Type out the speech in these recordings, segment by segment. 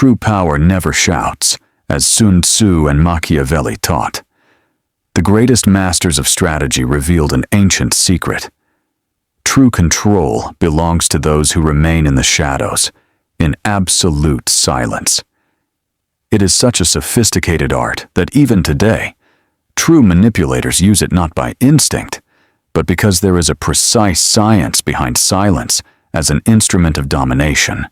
true power never shouts, as Sun Tzu and Machiavelli taught. The greatest masters of strategy revealed an ancient secret. True control belongs to those who remain in the shadows, in absolute silence. It is such a sophisticated art that even today, true manipulators use it not by instinct, but because there is a precise science behind silence as an instrument of domination.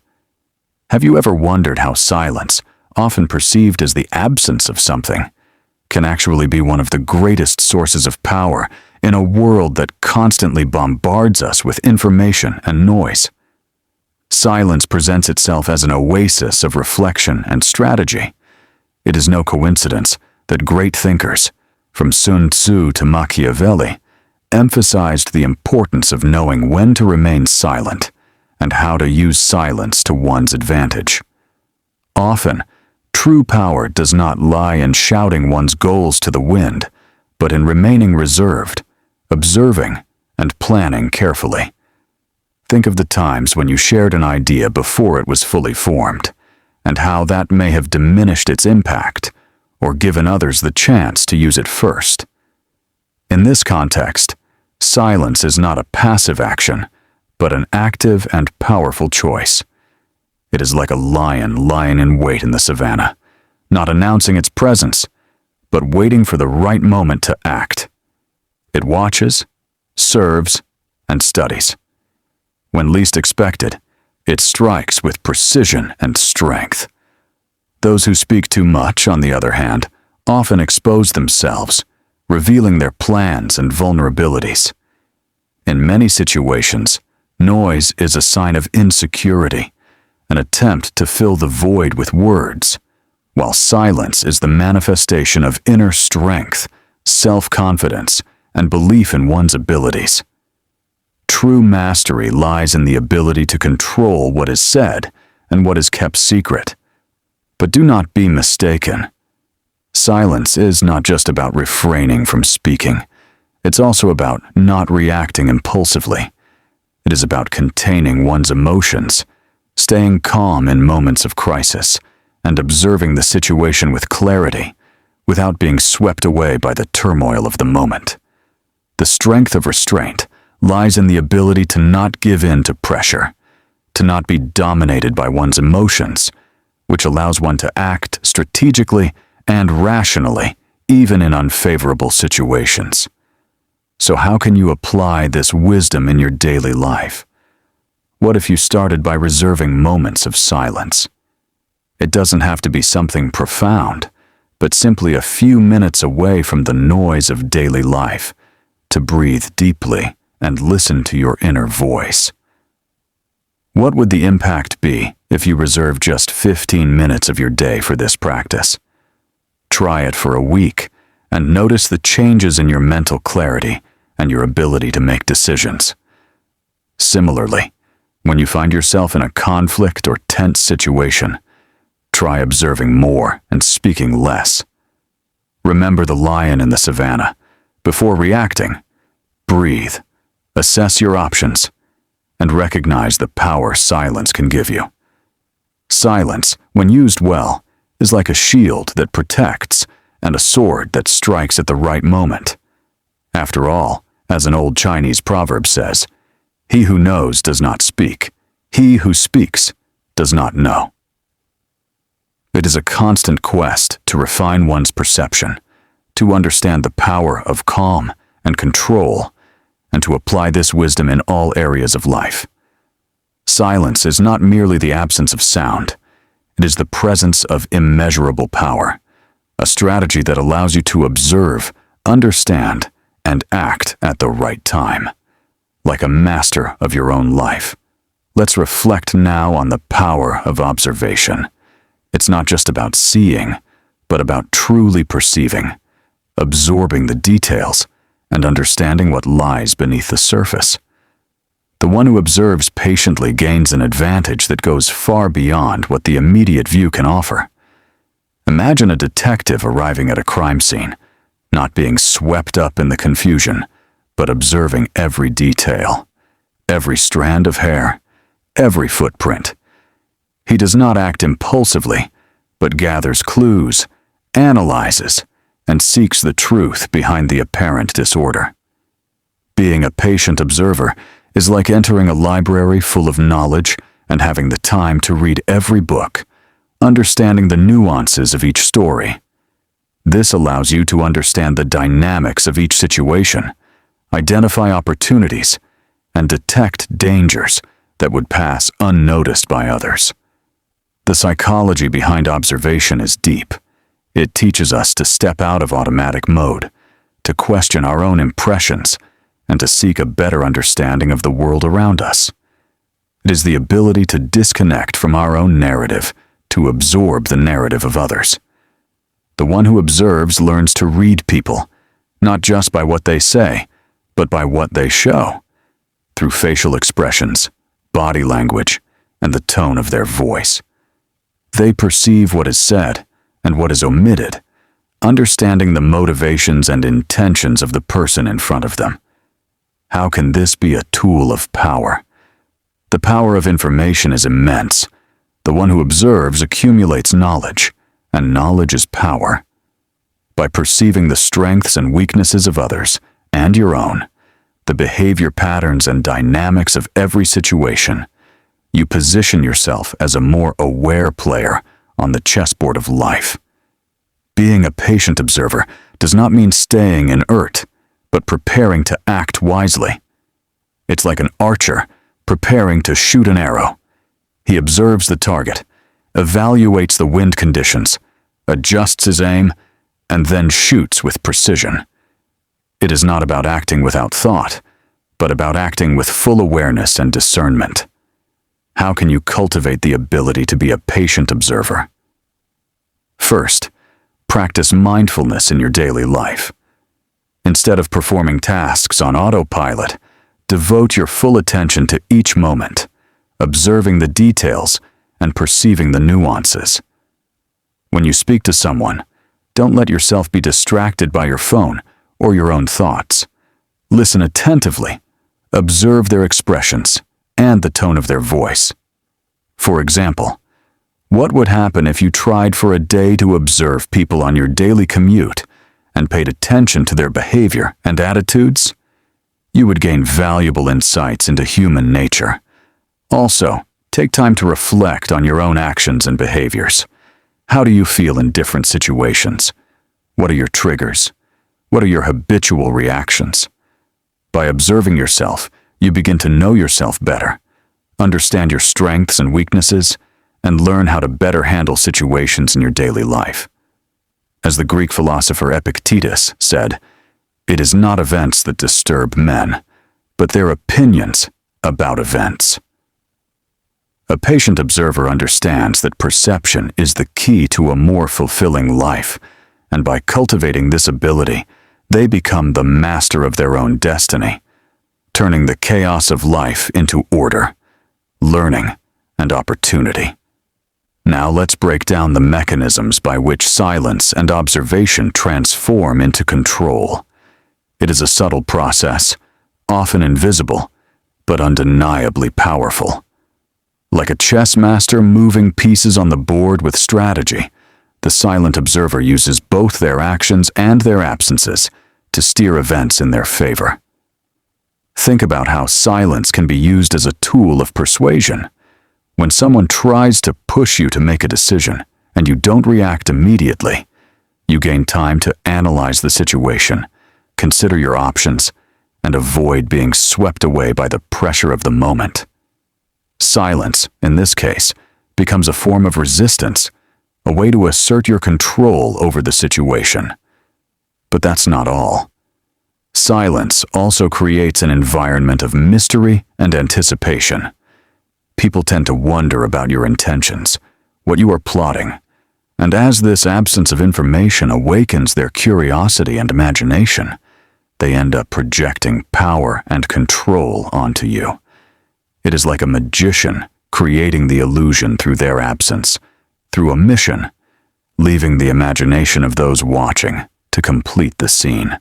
Have you ever wondered how silence, often perceived as the absence of something, can actually be one of the greatest sources of power in a world that constantly bombards us with information and noise? Silence presents itself as an oasis of reflection and strategy. It is no coincidence that great thinkers, from Sun Tzu to Machiavelli, emphasized the importance of knowing when to remain silent and how to use silence to one's advantage. Often, true power does not lie in shouting one's goals to the wind, but in remaining reserved, observing, and planning carefully. Think of the times when you shared an idea before it was fully formed, and how that may have diminished its impact or given others the chance to use it first. In this context, silence is not a passive action, but an active and powerful choice. It is like a lion lying in wait in the savannah, not announcing its presence, but waiting for the right moment to act. It watches, serves, and studies. When least expected, it strikes with precision and strength. Those who speak too much, on the other hand, often expose themselves, revealing their plans and vulnerabilities. In many situations, noise is a sign of insecurity, an attempt to fill the void with words, while silence is the manifestation of inner strength, self-confidence, and belief in one's abilities. True mastery lies in the ability to control what is said and what is kept secret. But do not be mistaken. Silence is not just about refraining from speaking. It's also about not reacting impulsively. It is about containing one's emotions, staying calm in moments of crisis, and observing the situation with clarity, without being swept away by the turmoil of the moment. The strength of restraint lies in the ability to not give in to pressure, to not be dominated by one's emotions, which allows one to act strategically and rationally, even in unfavorable situations. So how can you apply this wisdom in your daily life? What if you started by reserving moments of silence? It doesn't have to be something profound, but simply a few minutes away from the noise of daily life, to breathe deeply and listen to your inner voice. What would the impact be if you reserve just 15 minutes of your day for this practice? Try it for a week and notice the changes in your mental clarity and your ability to make decisions. Similarly, when you find yourself in a conflict or tense situation, try observing more and speaking less. Remember the lion in the savannah. Before reacting, breathe, assess your options, and recognize the power silence can give you. Silence, when used well, is like a shield that protects and a sword that strikes at the right moment. After all, as an old Chinese proverb says, "He who knows does not speak. He who speaks does not know." It is a constant quest to refine one's perception, to understand the power of calm and control, and to apply this wisdom in all areas of life. Silence is not merely the absence of sound. It is the presence of immeasurable power, a strategy that allows you to observe, understand, and act at the right time, like a master of your own life. Let's reflect now on the power of observation. It's not just about seeing, but about truly perceiving, absorbing the details, and understanding what lies beneath the surface. The one who observes patiently gains an advantage that goes far beyond what the immediate view can offer. Imagine a detective arriving at a crime scene, not being swept up in the confusion, but observing every detail, every strand of hair, every footprint. He does not act impulsively, but gathers clues, analyzes, and seeks the truth behind the apparent disorder. Being a patient observer is like entering a library full of knowledge and having the time to read every book, understanding the nuances of each story. This allows you to understand the dynamics of each situation, identify opportunities, and detect dangers that would pass unnoticed by others. The psychology behind observation is deep. It teaches us to step out of automatic mode, to question our own impressions, and to seek a better understanding of the world around us. It is the ability to disconnect from our own narrative, to absorb the narrative of others. The one who observes learns to read people, not just by what they say, but by what they show, through facial expressions, body language, and the tone of their voice. They perceive what is said and what is omitted, understanding the motivations and intentions of the person in front of them. How can this be a tool of power? The power of information is immense. The one who observes accumulates knowledge, and knowledge is power. By perceiving the strengths and weaknesses of others, and your own, the behavior patterns and dynamics of every situation, you position yourself as a more aware player on the chessboard of life. Being a patient observer does not mean staying inert, but preparing to act wisely. It's like an archer preparing to shoot an arrow. He observes the target, evaluates the wind conditions, adjusts his aim, and then shoots with precision. It is not about acting without thought, but about acting with full awareness and discernment. How can you cultivate the ability to be a patient observer? First, practice mindfulness in your daily life. Instead of performing tasks on autopilot, devote your full attention to each moment, observing the details and perceiving the nuances. When you speak to someone, don't let yourself be distracted by your phone or your own thoughts. Listen attentively, observe their expressions and the tone of their voice. For example, what would happen if you tried for a day to observe people on your daily commute and paid attention to their behavior and attitudes? You would gain valuable insights into human nature. Also, take time to reflect on your own actions and behaviors. How do you feel in different situations? What are your triggers? What are your habitual reactions? By observing yourself, you begin to know yourself better, understand your strengths and weaknesses, and learn how to better handle situations in your daily life. As the Greek philosopher Epictetus said, "It is not events that disturb men, but their opinions about events." A patient observer understands that perception is the key to a more fulfilling life, and by cultivating this ability, they become the master of their own destiny, turning the chaos of life into order, learning, and opportunity. Now let's break down the mechanisms by which silence and observation transform into control. It is a subtle process, often invisible, but undeniably powerful. Like a chess master moving pieces on the board with strategy, the silent observer uses both their actions and their absences to steer events in their favor. Think about how silence can be used as a tool of persuasion. When someone tries to push you to make a decision and you don't react immediately, you gain time to analyze the situation, consider your options, and avoid being swept away by the pressure of the moment. Silence, in this case, becomes a form of resistance, a way to assert your control over the situation. But that's not all. Silence also creates an environment of mystery and anticipation. People tend to wonder about your intentions, what you are plotting, and as this absence of information awakens their curiosity and imagination, they end up projecting power and control onto you. It is like a magician creating the illusion through their absence, through omission, leaving the imagination of those watching to complete the scene.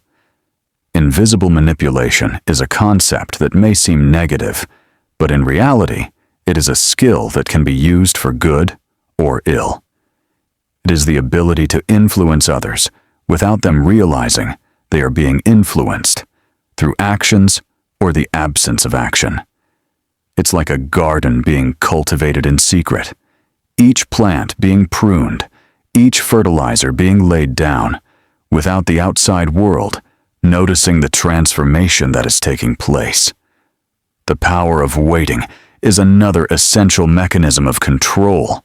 Invisible manipulation is a concept that may seem negative, but in reality, It is a skill that can be used for good or ill. It is the ability to influence others without them realizing they are being influenced through actions or the absence of action. It's like a garden being cultivated in secret, each plant being pruned, each fertilizer being laid down, without the outside world noticing the transformation that is taking place. The power of waiting is another essential mechanism of control.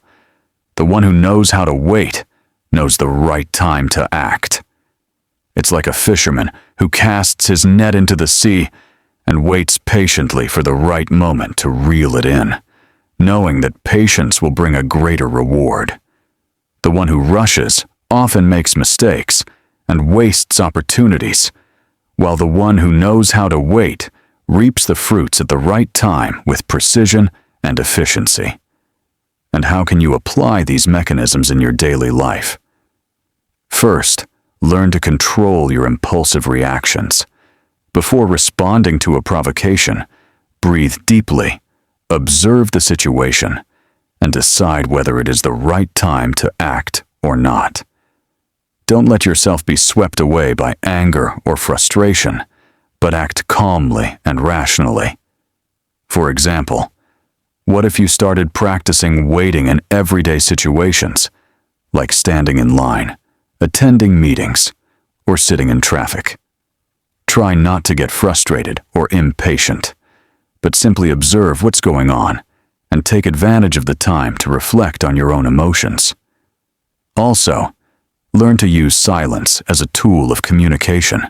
The one who knows how to wait knows the right time to act. It's like a fisherman who casts his net into the sea and waits patiently for the right moment to reel it in, knowing that patience will bring a greater reward. The one who rushes often makes mistakes and wastes opportunities, while the one who knows how to wait reaps the fruits at the right time with precision and efficiency. And how can you apply these mechanisms in your daily life? First, learn to control your impulsive reactions. Before responding to a provocation, breathe deeply, observe the situation, and decide whether it is the right time to act or not. Don't let yourself be swept away by anger or frustration, but act calmly and rationally. For example, what if you started practicing waiting in everyday situations, like standing in line, attending meetings, or sitting in traffic? Try not to get frustrated or impatient, but simply observe what's going on and take advantage of the time to reflect on your own emotions. Also, learn to use silence as a tool of communication.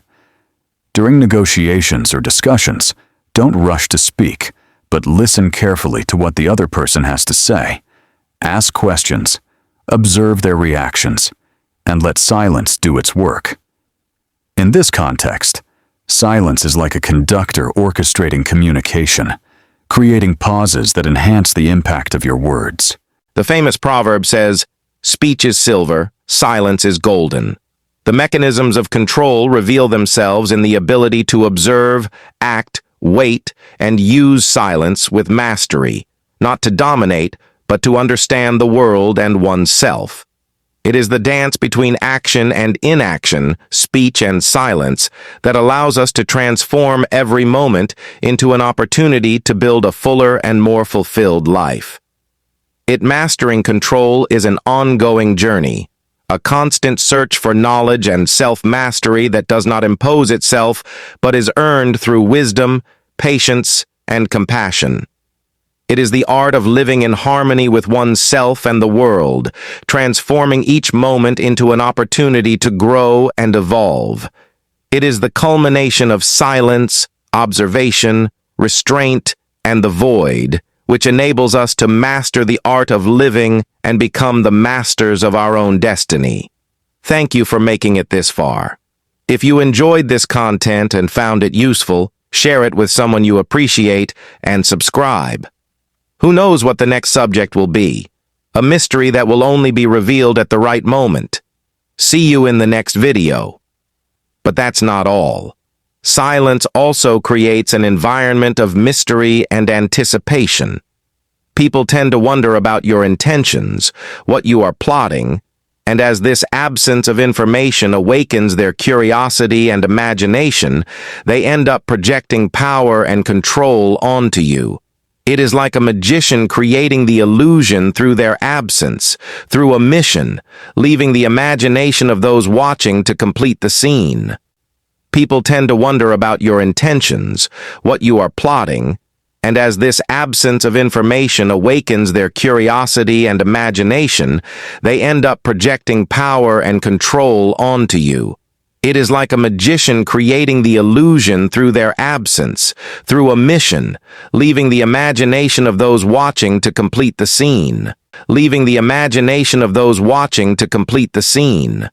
During negotiations or discussions, don't rush to speak, but listen carefully to what the other person has to say. Ask questions, observe their reactions, and let silence do its work. In this context, silence is like a conductor orchestrating communication, creating pauses that enhance the impact of your words. The famous proverb says, "Speech is silver, silence is golden." The mechanisms of control reveal themselves in the ability to observe, act, wait, and use silence with mastery, not to dominate, but to understand the world and oneself. It is the dance between action and inaction, speech and silence, that allows us to transform every moment into an opportunity to build a fuller and more fulfilled life. Mastering control is an ongoing journey, a constant search for knowledge and self-mastery that does not impose itself, but is earned through wisdom, patience, and compassion. It is the art of living in harmony with oneself and the world, transforming each moment into an opportunity to grow and evolve. It is the culmination of silence, observation, restraint, and the void, which enables us to master the art of living and become the masters of our own destiny. Thank you for making it this far. If you enjoyed this content and found it useful, share it with someone you appreciate and subscribe. Who knows what the next subject will be? A mystery that will only be revealed at the right moment. See you in the next video. But that's not all. Silence also creates an environment of mystery and anticipation. People tend to wonder about your intentions, what you are plotting, and as this absence of information awakens their curiosity and imagination, they end up projecting power and control onto you. It is like a magician creating the illusion through their absence, through omission, leaving the imagination of those watching to complete the scene. People tend to wonder about your intentions, what you are plotting, and as this absence of information awakens their curiosity and imagination, they end up projecting power and control onto you. It is like a magician creating the illusion through their absence, through omission, leaving the imagination of those watching to complete the scene. Leaving the imagination of those watching to complete the scene.